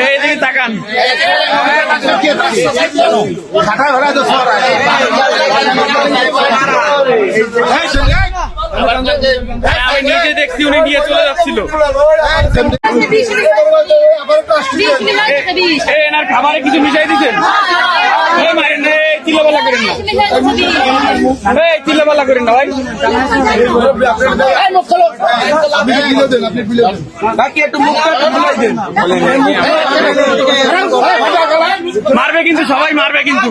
এইদিকে তাকান। আমি নিজে দেখছি উনি নিয়ে চলে যাচ্ছিল। এনার খাবারে কিছু মিশাই দিচ্ছেন। চিল্লাপাল্লা করেন না, চিল্লাপাল্লা করেন না ভাই। মারবে কিন্তু, সবাই মারবে কিন্তু,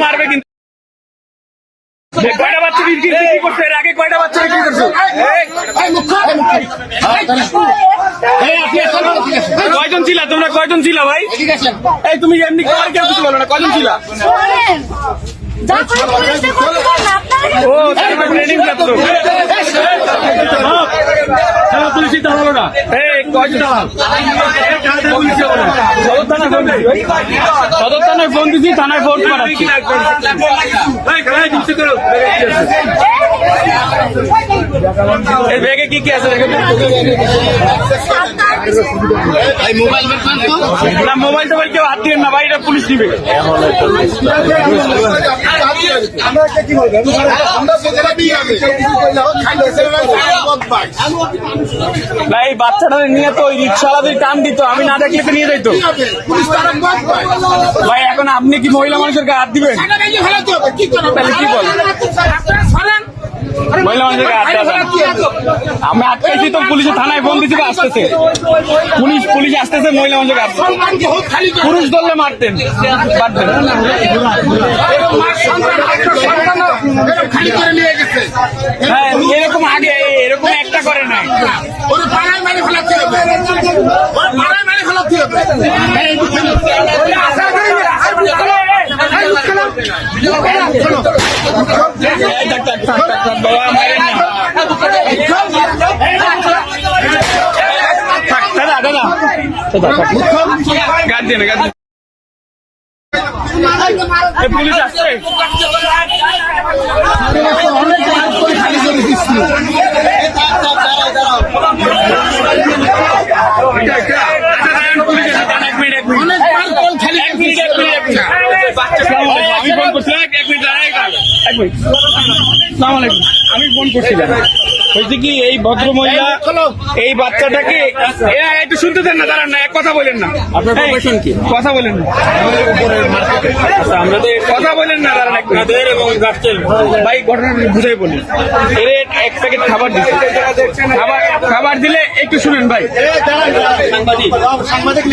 মারবে কিন্তু। কয়টা বাচ্চা বিক্রি করছে? এর আগে কয়টা বাচ্চা বিক্রি করছো? কয়জন ছিলা তোমরা? কয়জন ছিলা ভাই? এই তুমি এমনি কেউ কিছু বলো না, কয়জন ছিলা? ও ট্রেনিং প্রাপ্ত। পুলিশই তো হলো না। সদর থানায় ফোন দিচ্ছি, থানায় ফোন পাঠাচ্ছি। এই ব্যাগে কি কি আছে? না মোবাইল টোবাইল কেউ হাত দিবেন না ভাই, এটা পুলিশ দিবে। না এই বাচ্চাটা নিয়ে তো ওই রিক্সাওয়ালাদের টান দিত, আমি না দেখলে তো নিয়ে যাইতো ভাই। এখন আপনি কি মহিলা মানুষের গায়ে হাত দিবেন? তাহলে কি বল? মহিলা মানুষের গায়ে হাত দেওয়া আমি আটকাইছি তো, পুলিশে থানায় ফোন দিচ্ছি, আসতেছে পুলিশ আসতেছে। মহিলা মানুষের হাত পুরুষ ধরলে মারতেন, হ্যাঁ এরকম আগে এরকম একটা করে নাই। পুলিশ আসছে। আমি ফোন করছিলাম, বলছি কি এই ভদ্র মহিলা এই বাচ্চাটাকে একটু শুনতে দেন না, দাঁড়ান না, এক কথা বলেন না। আপনার প্রফেশন কি? কথা বলেন না, আমাদের কথা বলেন না, দাঁড়ান আপনাদের এবং ভাই ঘটনাটা বুঝাই বলি। এর এক প্যাকেট খাবার দিচ্ছে, খাবার দিলে একটু শুনেন ভাই। সাংবাদিক